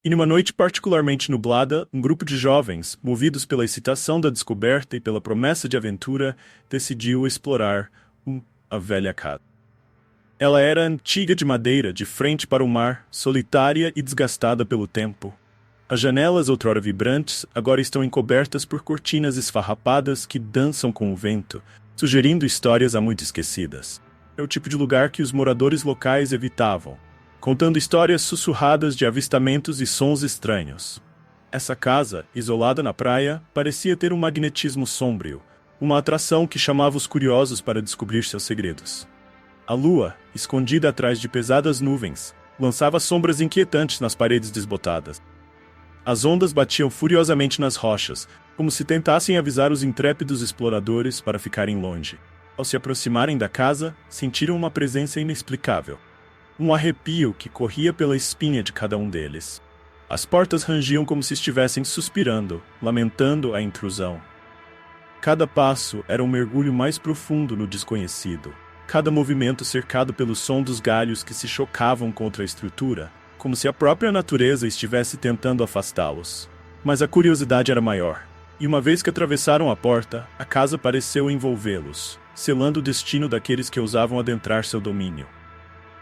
E numa noite particularmente nublada, um grupo de jovens, movidos pela excitação da descoberta e pela promessa de aventura, decidiu explorar a velha casa. Ela era antiga de madeira, de frente para o mar, solitária e desgastada pelo tempo. As janelas, outrora vibrantes, agora estão encobertas por cortinas esfarrapadas que dançam com o vento, sugerindo histórias há muito esquecidas. É o tipo de lugar que os moradores locais evitavam, contando histórias sussurradas de avistamentos e sons estranhos. Essa casa, isolada na praia, parecia ter um magnetismo sômbrio, uma atração que chamava os curiosos para descobrir seus segredos. A lua, escondida atrás de pesadas nuvens, lançava sombras inquietantes nas paredes desbotadas. As ondas batiam furiosamente nas rochas, como se tentassem avisar os intrépidos exploradores para ficarem longe. Ao se aproximarem da casa, sentiram uma presença inexplicável. Um arrepio que corria pela espinha de cada um deles. As portas rangiam como se estivessem suspirando, lamentando a intrusão. Cada passo era um mergulho mais profundo no desconhecido. Cada movimento cercado pelo som dos galhos que se chocavam contra a estrutura, como se a própria natureza estivesse tentando afastá-los. Mas a curiosidade era maior, e uma vez que atravessaram a porta, a casa pareceu envolvê-los, selando o destino daqueles que ousavam adentrar seu domínio.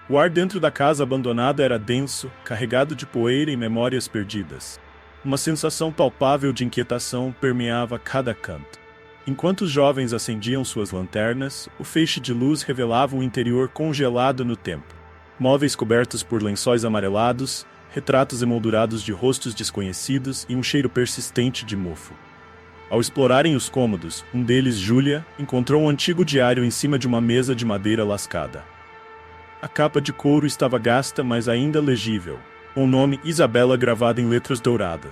O ar dentro da casa abandonada era denso, carregado de poeira e memórias perdidas. Uma sensação palpável de inquietação permeava cada canto. Enquanto os jovens acendiam suas lanternas, o feixe de luz revelava um interior congelado no tempo. Móveis cobertos por lençóis amarelados, retratos emoldurados de rostos desconhecidos e um cheiro persistente de mofo. Ao explorarem os cômodos, um deles, Júlia, encontrou um antigo diário em cima de uma mesa de madeira lascada. A capa de couro estava gasta, mas ainda legível, com o nome Isabela gravado em letras douradas.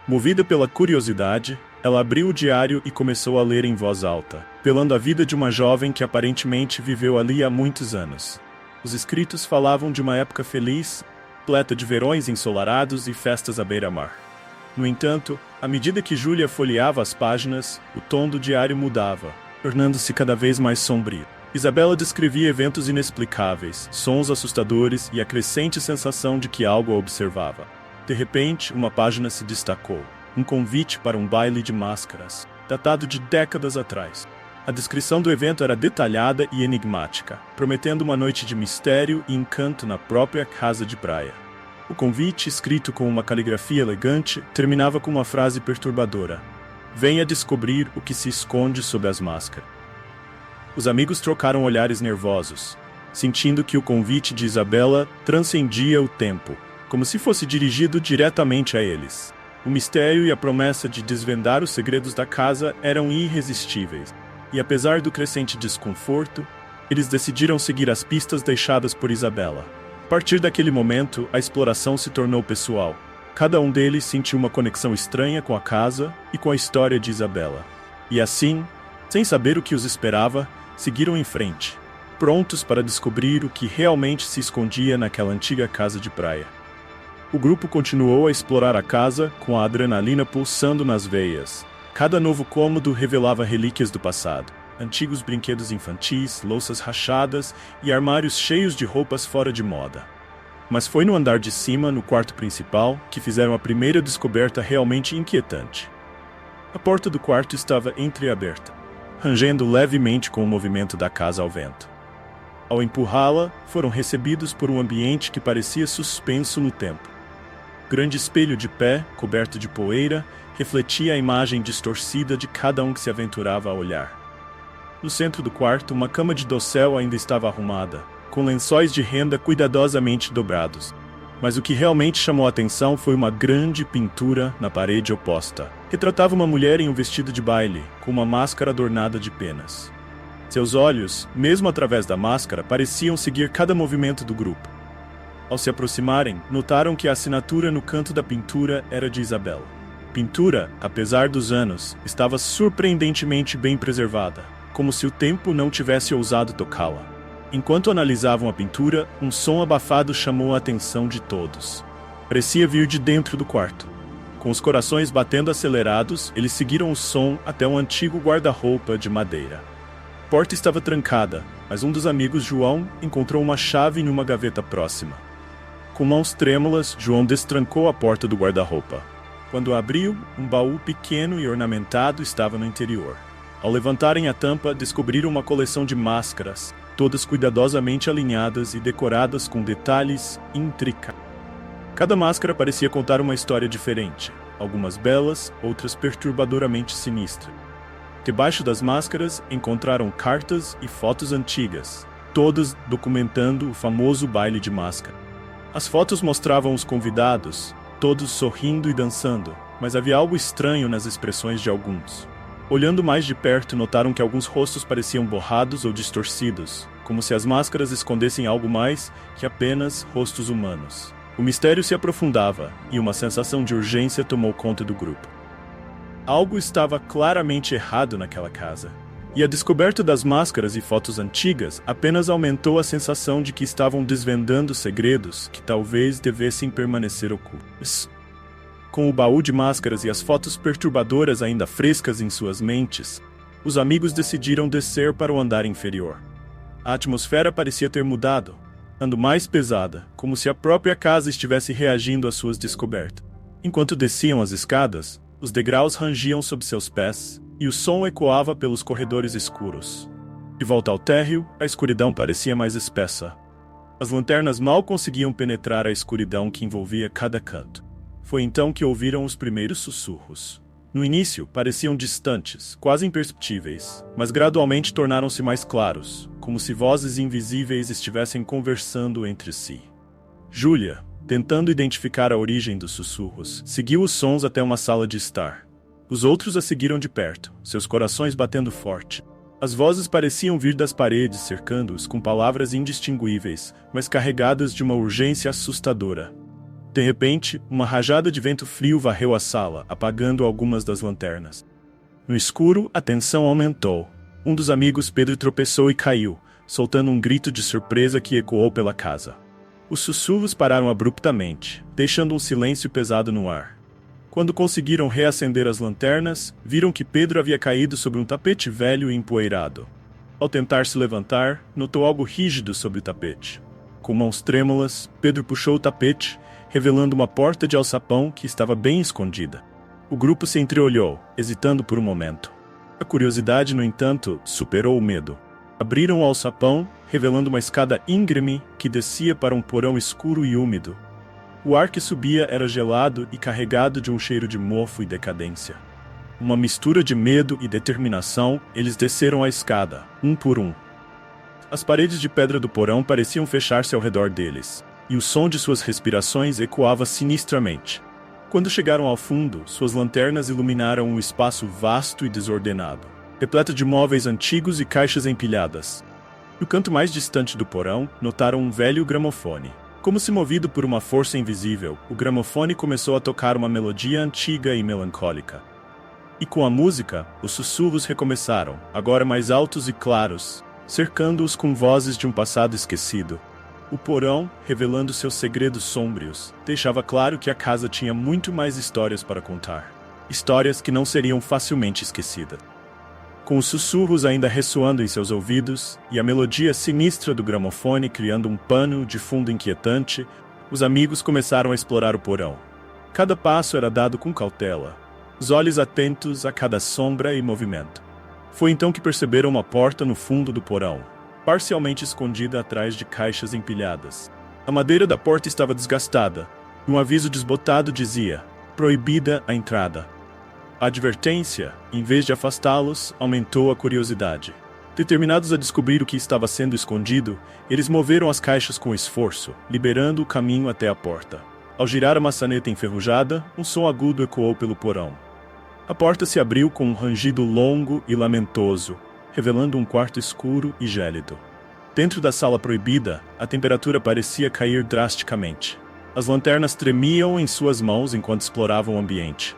Movida pela curiosidade, ela abriu o diário e começou a ler em voz alta, pelando a vida de uma jovem que aparentemente viveu ali há muitos anos. Os escritos falavam de uma época feliz, repleta de verões ensolarados e festas à beira-mar. No entanto, à medida que Júlia folheava as páginas, o tom do diário mudava, tornando-se cada vez mais sombrio. Isabela descrevia eventos inexplicáveis, sons assustadores e a crescente sensação de que algo a observava. De repente, uma página se destacou. Um convite para um baile de máscaras, datado de décadas atrás. A descrição do evento era detalhada e enigmática, prometendo uma noite de mistério e encanto na própria casa de praia. O convite, escrito com uma caligrafia elegante, terminava com uma frase perturbadora: "Venha descobrir o que se esconde sob as máscaras." Os amigos trocaram olhares nervosos, sentindo que o convite de Isabela transcendia o tempo, como se fosse dirigido diretamente a eles. O mistério e a promessa de desvendar os segredos da casa eram irresistíveis, e apesar do crescente desconforto, eles decidiram seguir as pistas deixadas por Isabela. A partir daquele momento, a exploração se tornou pessoal. Cada um deles sentiu uma conexão estranha com a casa e com a história de Isabela. E assim, sem saber o que os esperava, seguiram em frente, prontos para descobrir o que realmente se escondia naquela antiga casa de praia. O grupo continuou a explorar a casa com a adrenalina pulsando nas veias. Cada novo cômodo revelava relíquias do passado. Antigos brinquedos infantis, louças rachadas e armários cheios de roupas fora de moda. Mas foi no andar de cima, no quarto principal, que fizeram a primeira descoberta realmente inquietante. A porta do quarto estava entreaberta, rangendo levemente com o movimento da casa ao vento. Ao empurrá-la, foram recebidos por um ambiente que parecia suspenso no tempo. O grande espelho de pé, coberto de poeira, refletia a imagem distorcida de cada um que se aventurava a olhar. No centro do quarto, uma cama de dossel ainda estava arrumada, com lençóis de renda cuidadosamente dobrados. Mas o que realmente chamou a atenção foi uma grande pintura na parede oposta. Retratava uma mulher em um vestido de baile, com uma máscara adornada de penas. Seus olhos, mesmo através da máscara, pareciam seguir cada movimento do grupo. Ao se aproximarem, notaram que a assinatura no canto da pintura era de Isabela. A pintura, apesar dos anos, estava surpreendentemente bem preservada, como se o tempo não tivesse ousado tocá-la. Enquanto analisavam a pintura, um som abafado chamou a atenção de todos. Parecia vir de dentro do quarto. Com os corações batendo acelerados, eles seguiram o som até um antigo guarda-roupa de madeira. A porta estava trancada, mas um dos amigos, João, encontrou uma chave em uma gaveta próxima. Com mãos trêmulas, João destrancou a porta do guarda-roupa. Quando abriu, um baú pequeno e ornamentado estava no interior. Ao levantarem a tampa, descobriram uma coleção de máscaras, todas cuidadosamente alinhadas e decoradas com detalhes intricados. Cada máscara parecia contar uma história diferente, algumas belas, outras perturbadoramente sinistras. Debaixo das máscaras, encontraram cartas e fotos antigas, todas documentando o famoso baile de máscara. As fotos mostravam os convidados, todos sorrindo e dançando, mas havia algo estranho nas expressões de alguns. Olhando mais de perto, notaram que alguns rostos pareciam borrados ou distorcidos, como se as máscaras escondessem algo mais que apenas rostos humanos. O mistério se aprofundava, e uma sensação de urgência tomou conta do grupo. Algo estava claramente errado naquela casa. E a descoberta das máscaras e fotos antigas apenas aumentou a sensação de que estavam desvendando segredos que talvez devessem permanecer ocultos. Com o baú de máscaras e as fotos perturbadoras ainda frescas em suas mentes, os amigos decidiram descer para o andar inferior. A atmosfera parecia ter mudado, andando mais pesada, como se a própria casa estivesse reagindo às suas descobertas. Enquanto desciam as escadas, os degraus rangiam sob seus pés, e o som ecoava pelos corredores escuros. De volta ao térreo, a escuridão parecia mais espessa. As lanternas mal conseguiam penetrar a escuridão que envolvia cada canto. Foi então que ouviram os primeiros sussurros. No início, pareciam distantes, quase imperceptíveis, mas gradualmente tornaram-se mais claros, como se vozes invisíveis estivessem conversando entre si. Júlia, tentando identificar a origem dos sussurros, seguiu os sons até uma sala de estar. Os outros a seguiram de perto, seus corações batendo forte. As vozes pareciam vir das paredes, cercando-os com palavras indistinguíveis, mas carregadas de uma urgência assustadora. De repente, uma rajada de vento frio varreu a sala, apagando algumas das lanternas. No escuro, a tensão aumentou. Um dos amigos, Pedro, tropeçou e caiu, soltando um grito de surpresa que ecoou pela casa. Os sussurros pararam abruptamente, deixando um silêncio pesado no ar. Quando conseguiram reacender as lanternas, viram que Pedro havia caído sobre um tapete velho e empoeirado. Ao tentar se levantar, notou algo rígido sobre o tapete. Com mãos trêmulas, Pedro puxou o tapete, revelando uma porta de alçapão que estava bem escondida. O grupo se entreolhou, hesitando por um momento. A curiosidade, no entanto, superou o medo. Abriram o alçapão, revelando uma escada íngreme que descia para um porão escuro e úmido. O ar que subia era gelado e carregado de um cheiro de mofo e decadência. Uma mistura de medo e determinação, eles desceram a escada, um por um. As paredes de pedra do porão pareciam fechar-se ao redor deles, e o som de suas respirações ecoava sinistramente. Quando chegaram ao fundo, suas lanternas iluminaram um espaço vasto e desordenado, repleto de móveis antigos e caixas empilhadas. No canto mais distante do porão, notaram um velho gramofone. Como se movido por uma força invisível, o gramofone começou a tocar uma melodia antiga e melancólica. E com a música, os sussurros recomeçaram, agora mais altos e claros, cercando-os com vozes de um passado esquecido. O porão, revelando seus segredos sômbrios, deixava claro que a casa tinha muito mais histórias para contar. Histórias que não seriam facilmente esquecidas. Com os sussurros ainda ressoando em seus ouvidos, e a melodia sinistra do gramofone criando um pano de fundo inquietante, os amigos começaram a explorar o porão. Cada passo era dado com cautela, os olhos atentos a cada sombra e movimento. Foi então que perceberam uma porta no fundo do porão, parcialmente escondida atrás de caixas empilhadas. A madeira da porta estava desgastada, e um aviso desbotado dizia: "Proibida a entrada". A advertência, em vez de afastá-los, aumentou a curiosidade. Determinados a descobrir o que estava sendo escondido, eles moveram as caixas com esforço, liberando o caminho até a porta. Ao girar a maçaneta enferrujada, um som agudo ecoou pelo porão. A porta se abriu com um rangido longo e lamentoso, revelando um quarto escuro e gélido. Dentro da sala proibida, a temperatura parecia cair drasticamente. As lanternas tremiam em suas mãos enquanto exploravam o ambiente.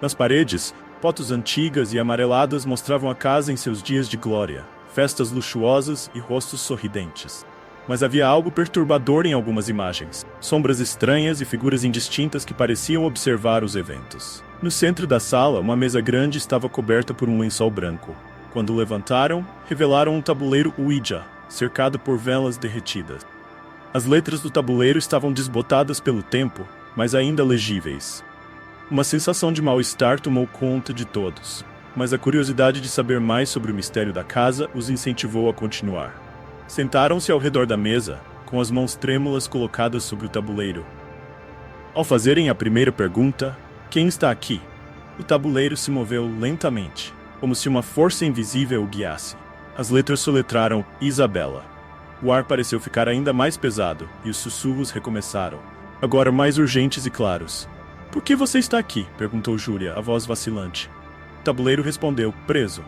Nas paredes, fotos antigas e amareladas mostravam a casa em seus dias de glória, festas luxuosas e rostos sorridentes. Mas havia algo perturbador em algumas imagens, sombras estranhas e figuras indistintas que pareciam observar os eventos. No centro da sala, uma mesa grande estava coberta por um lençol branco. Quando levantaram, revelaram um tabuleiro Ouija, cercado por velas derretidas. As letras do tabuleiro estavam desbotadas pelo tempo, mas ainda legíveis. Uma sensação de mal-estar tomou conta de todos, mas a curiosidade de saber mais sobre o mistério da casa os incentivou a continuar. Sentaram-se ao redor da mesa, com as mãos trêmulas colocadas sobre o tabuleiro. Ao fazerem a primeira pergunta, "Quem está aqui?", o tabuleiro se moveu lentamente, como se uma força invisível o guiasse. As letras soletraram Isabela. O ar pareceu ficar ainda mais pesado, e os sussurros recomeçaram, agora mais urgentes e claros. "Por que você está aqui?", perguntou Júlia, a voz vacilante. O tabuleiro respondeu, "Preso."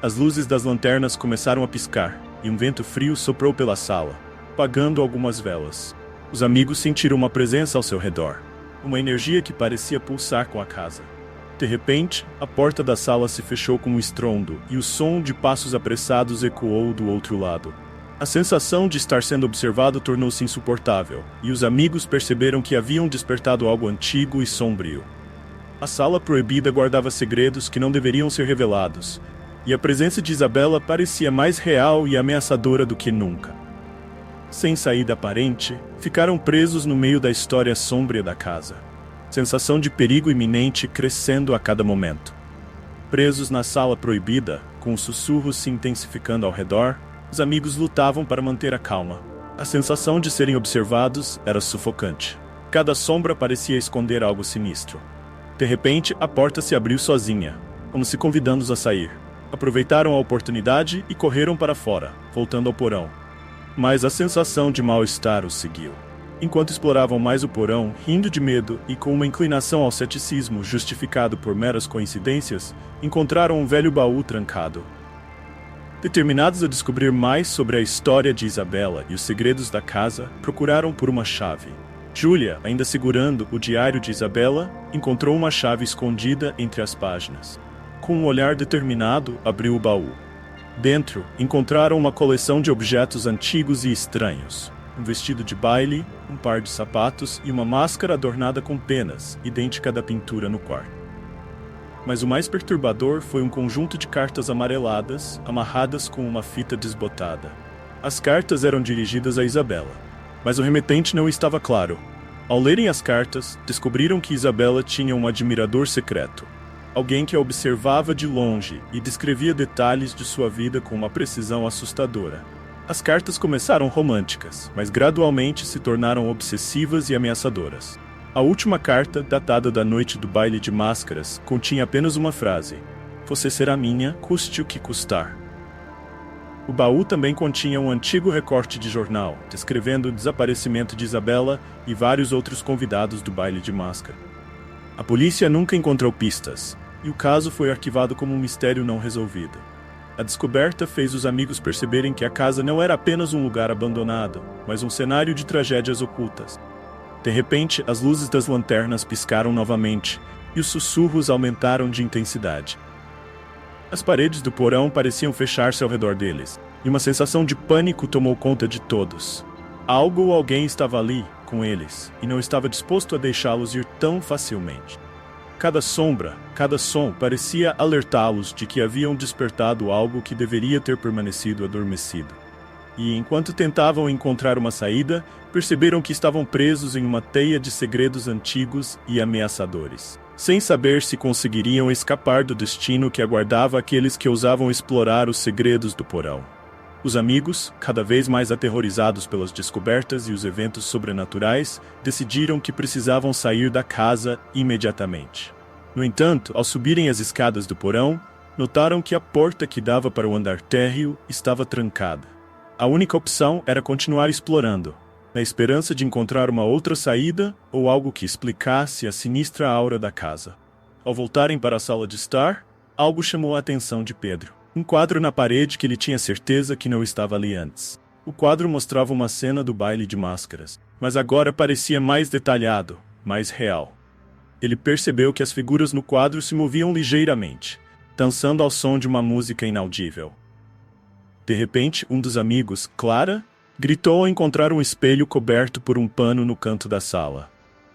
As luzes das lanternas começaram a piscar, e um vento frio soprou pela sala, apagando algumas velas. Os amigos sentiram uma presença ao seu redor, uma energia que parecia pulsar com a casa. De repente, a porta da sala se fechou com um estrondo, e o som de passos apressados ecoou do outro lado. A sensação de estar sendo observado tornou-se insuportável, e os amigos perceberam que haviam despertado algo antigo e sombrio. A sala proibida guardava segredos que não deveriam ser revelados, e a presença de Isabela parecia mais real e ameaçadora do que nunca. Sem saída aparente, ficaram presos no meio da história sômbria da casa. Sensação de perigo iminente crescendo a cada momento. Presos na sala proibida, com os sussurros se intensificando ao redor, os amigos lutavam para manter a calma. A sensação de serem observados era sufocante. Cada sombra parecia esconder algo sinistro. De repente, a porta se abriu sozinha, como se convidando-os a sair. Aproveitaram a oportunidade e correram para fora, voltando ao porão. Mas a sensação de mal-estar os seguiu. Enquanto exploravam mais o porão, rindo de medo e com uma inclinação ao ceticismo justificado por meras coincidências, encontraram um velho baú trancado. Determinados a descobrir mais sobre a história de Isabela e os segredos da casa, procuraram por uma chave. Júlia, ainda segurando o diário de Isabela, encontrou uma chave escondida entre as páginas. Com um olhar determinado, abriu o baú. Dentro, encontraram uma coleção de objetos antigos e estranhos. Um vestido de baile, um par de sapatos e uma máscara adornada com penas, idêntica da pintura no quarto. Mas o mais perturbador foi um conjunto de cartas amareladas, amarradas com uma fita desbotada. As cartas eram dirigidas a Isabela, mas o remetente não estava claro. Ao lerem as cartas, descobriram que Isabela tinha um admirador secreto, alguém que a observava de longe e descrevia detalhes de sua vida com uma precisão assustadora. As cartas começaram românticas, mas gradualmente se tornaram obsessivas e ameaçadoras. A última carta, datada da noite do baile de máscaras, continha apenas uma frase: "Você será minha, custe o que custar." O baú também continha um antigo recorte de jornal, descrevendo o desaparecimento de Isabela e vários outros convidados do baile de máscara. A polícia nunca encontrou pistas, e o caso foi arquivado como um mistério não resolvido. A descoberta fez os amigos perceberem que a casa não era apenas um lugar abandonado, mas um cenário de tragédias ocultas. De repente, as luzes das lanternas piscaram novamente, e os sussurros aumentaram de intensidade. As paredes do porão pareciam fechar-se ao redor deles, e uma sensação de pânico tomou conta de todos. Algo ou alguém estava ali, com eles, e não estava disposto a deixá-los ir tão facilmente. Cada sombra, cada som parecia alertá-los de que haviam despertado algo que deveria ter permanecido adormecido. E enquanto tentavam encontrar uma saída, perceberam que estavam presos em uma teia de segredos antigos e ameaçadores, sem saber se conseguiriam escapar do destino que aguardava aqueles que ousavam explorar os segredos do porão. Os amigos, cada vez mais aterrorizados pelas descobertas e os eventos sobrenaturais, decidiram que precisavam sair da casa imediatamente. No entanto, ao subirem as escadas do porão, notaram que a porta que dava para o andar térreo estava trancada. A única opção era continuar explorando, na esperança de encontrar uma outra saída ou algo que explicasse a sinistra aura da casa. Ao voltarem para a sala de estar, algo chamou a atenção de Pedro. Um quadro na parede que ele tinha certeza que não estava ali antes. O quadro mostrava uma cena do baile de máscaras, mas agora parecia mais detalhado, mais real. Ele percebeu que as figuras no quadro se moviam ligeiramente, dançando ao som de uma música inaudível. De repente, um dos amigos, Clara, gritou ao encontrar um espelho coberto por um pano no canto da sala.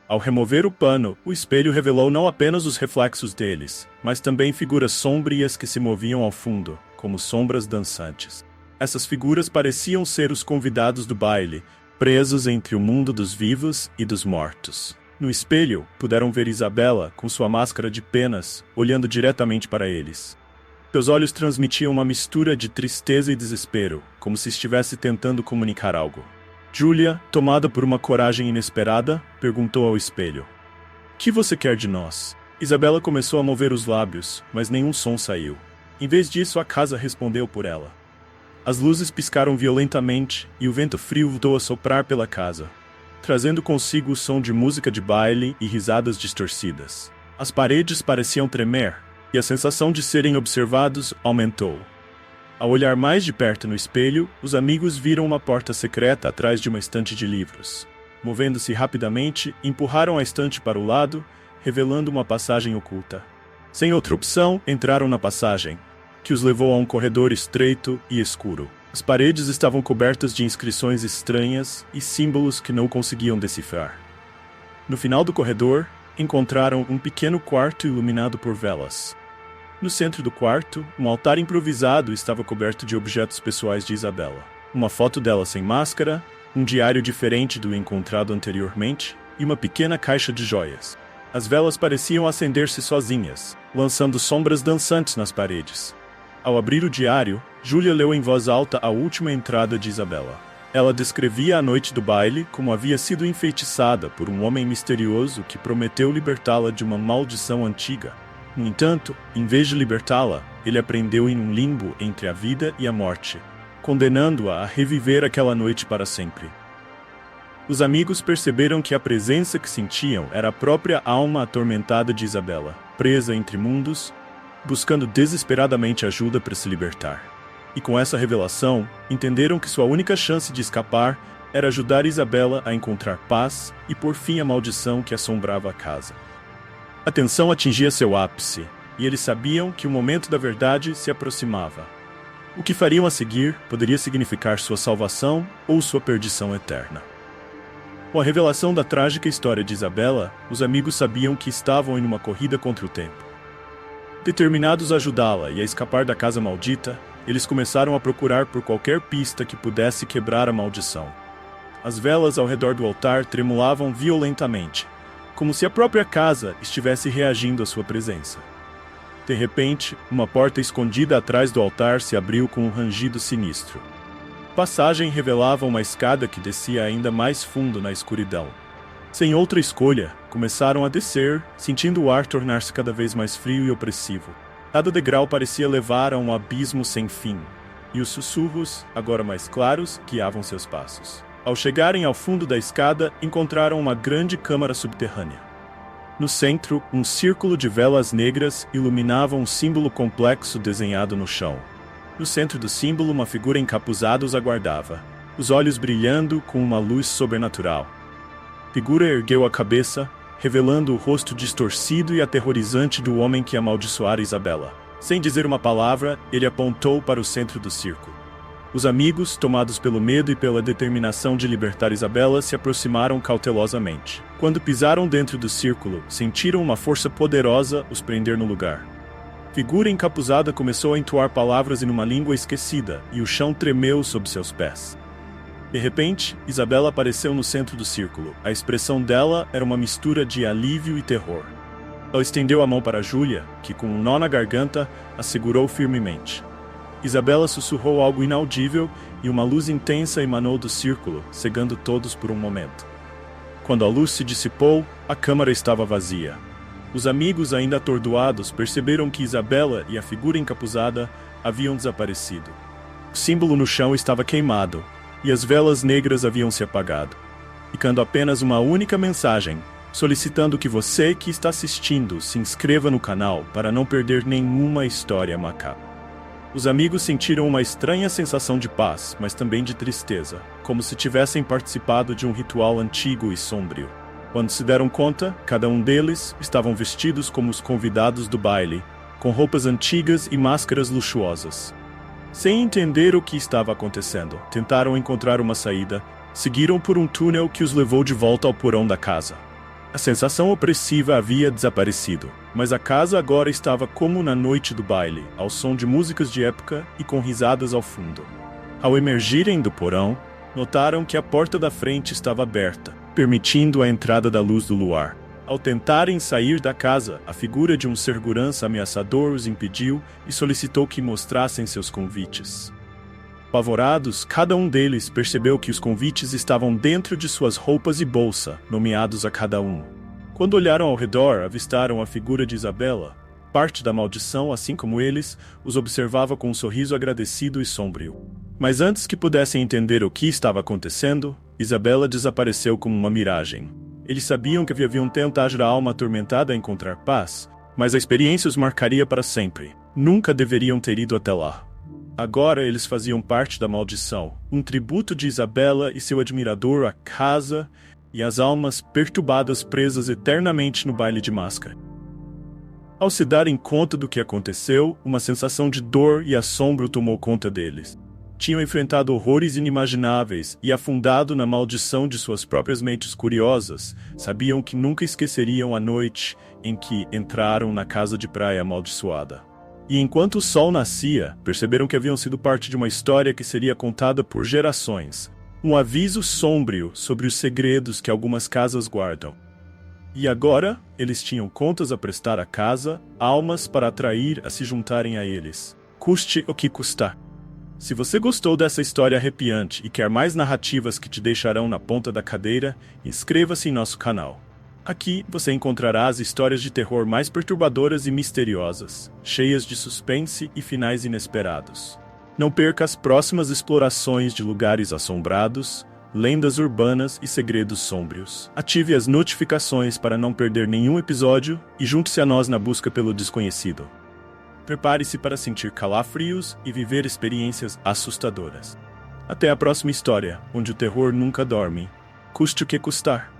Ao remover o pano, o espelho revelou não apenas os reflexos deles, mas também figuras sombrias que se moviam ao fundo, como sombras dançantes. Essas figuras pareciam ser os convidados do baile, presos entre o mundo dos vivos e dos mortos. No espelho, puderam ver Isabela, com sua máscara de penas, olhando diretamente para eles. Seus olhos transmitiam uma mistura de tristeza e desespero, como se estivesse tentando comunicar algo. Julia, tomada por uma coragem inesperada, perguntou ao espelho: "Que você quer de nós?" Isabela começou a mover os lábios, mas nenhum som saiu. Em vez disso, a casa respondeu por ela. As luzes piscaram violentamente e o vento frio voltou a soprar pela casa, trazendo consigo o som de música de baile e risadas distorcidas. As paredes pareciam tremer, e a sensação de serem observados aumentou. Ao olhar mais de perto no espelho, os amigos viram uma porta secreta atrás de uma estante de livros. Movendo-se rapidamente, empurraram a estante para o lado, revelando uma passagem oculta. Sem outra opção, entraram na passagem, que os levou a um corredor estreito e escuro. As paredes estavam cobertas de inscrições estranhas e símbolos que não conseguiam decifrar. No final do corredor, encontraram um pequeno quarto iluminado por velas. No centro do quarto, um altar improvisado estava coberto de objetos pessoais de Isabela. Uma foto dela sem máscara, um diário diferente do encontrado anteriormente e uma pequena caixa de joias. As velas pareciam acender-se sozinhas, lançando sombras dançantes nas paredes. Ao abrir o diário, Julia leu em voz alta a última entrada de Isabela. Ela descrevia a noite do baile como havia sido enfeitiçada por um homem misterioso que prometeu libertá-la de uma maldição antiga. No entanto, em vez de libertá-la, ele a prendeu em um limbo entre a vida e a morte, condenando-a a reviver aquela noite para sempre. Os amigos perceberam que a presença que sentiam era a própria alma atormentada de Isabela, presa entre mundos, buscando desesperadamente ajuda para se libertar. E com essa revelação, entenderam que sua única chance de escapar era ajudar Isabela a encontrar paz e pôr fim à maldição que assombrava a casa. A tensão atingia seu ápice, e eles sabiam que o momento da verdade se aproximava. O que fariam a seguir poderia significar sua salvação ou sua perdição eterna. Com a revelação da trágica história de Isabela, os amigos sabiam que estavam em uma corrida contra o tempo. Determinados a ajudá-la e a escapar da casa maldita, eles começaram a procurar por qualquer pista que pudesse quebrar a maldição. As velas ao redor do altar tremulavam violentamente, como se a própria casa estivesse reagindo à sua presença. De repente, uma porta escondida atrás do altar se abriu com um rangido sinistro. A passagem revelava uma escada que descia ainda mais fundo na escuridão. Sem outra escolha, começaram a descer, sentindo o ar tornar-se cada vez mais frio e opressivo. Cada degrau parecia levar a um abismo sem fim, e os sussurros, agora mais claros, guiavam seus passos. Ao chegarem ao fundo da escada, encontraram uma grande câmara subterrânea. No centro, um círculo de velas negras iluminava um símbolo complexo desenhado no chão. No centro do símbolo, uma figura encapuzada os aguardava, os olhos brilhando com uma luz sobrenatural. A figura ergueu a cabeça, revelando o rosto distorcido e aterrorizante do homem que amaldiçoara Isabela. Sem dizer uma palavra, ele apontou para o centro do círculo. Os amigos, tomados pelo medo e pela determinação de libertar Isabela, se aproximaram cautelosamente. Quando pisaram dentro do círculo, sentiram uma força poderosa os prender no lugar. A figura encapuzada começou a entoar palavras em uma língua esquecida, e o chão tremeu sob seus pés. De repente, Isabela apareceu no centro do círculo. A expressão dela era uma mistura de alívio e terror. Ela estendeu a mão para Julia, que com um nó na garganta, a segurou firmemente. Isabela sussurrou algo inaudível e uma luz intensa emanou do círculo, cegando todos por um momento. Quando a luz se dissipou, a câmara estava vazia. Os amigos, ainda atordoados, perceberam que Isabela e a figura encapuzada haviam desaparecido. O símbolo no chão estava queimado, e as velas negras haviam se apagado, ficando apenas uma única mensagem, solicitando que você que está assistindo se inscreva no canal para não perder nenhuma história macabra. Os amigos sentiram uma estranha sensação de paz, mas também de tristeza, como se tivessem participado de um ritual antigo e sombrio. Quando se deram conta, cada um deles estavam vestidos como os convidados do baile, com roupas antigas e máscaras luxuosas. Sem entender o que estava acontecendo, tentaram encontrar uma saída, seguiram por um túnel que os levou de volta ao porão da casa. A sensação opressiva havia desaparecido, mas a casa agora estava como na noite do baile, ao som de músicas de época e com risadas ao fundo. Ao emergirem do porão, Notaram que a porta da frente estava aberta, permitindo a entrada da luz do luar. Ao tentarem sair da casa, a figura de um segurança ameaçador os impediu e solicitou que mostrassem seus convites. Apavorados, cada um deles percebeu que os convites estavam dentro de suas roupas e bolsa, nomeados a cada um. Quando olharam ao redor, avistaram a figura de Isabela. Parte da maldição, assim como eles, os observava com um sorriso agradecido e sombrio. Mas antes que pudessem entender o que estava acontecendo, Isabela desapareceu como uma miragem. Eles sabiam que haviam tentado a alma atormentada a encontrar paz, mas a experiência os marcaria para sempre. Nunca deveriam ter ido até lá. Agora eles faziam parte da maldição, um tributo de Isabela e seu admirador à casa e às almas perturbadas presas eternamente no baile de máscara. Ao se darem conta do que aconteceu, uma sensação de dor e assombro tomou conta deles. Tinham enfrentado horrores inimagináveis e, afundado na maldição de suas próprias mentes curiosas, sabiam que nunca esqueceriam a noite em que entraram na casa de praia amaldiçoada. E enquanto o sol nascia, perceberam que haviam sido parte de uma história que seria contada por gerações. Um aviso sombrio sobre os segredos que algumas casas guardam. E agora, eles tinham contas a prestar à casa, almas para atrair a se juntarem a eles. Custe o que custar. Se você gostou dessa história arrepiante e quer mais narrativas que te deixarão na ponta da cadeira, inscreva-se em nosso canal. Aqui você encontrará as histórias de terror mais perturbadoras e misteriosas, cheias de suspense e finais inesperados. Não perca as próximas explorações de lugares assombrados, lendas urbanas e segredos sômbrios. Ative as notificações para não perder nenhum episódio e junte-se a nós na busca pelo desconhecido. Prepare-se para sentir calafrios e viver experiências assustadoras. Até a próxima história, onde o terror nunca dorme, custe o que custar.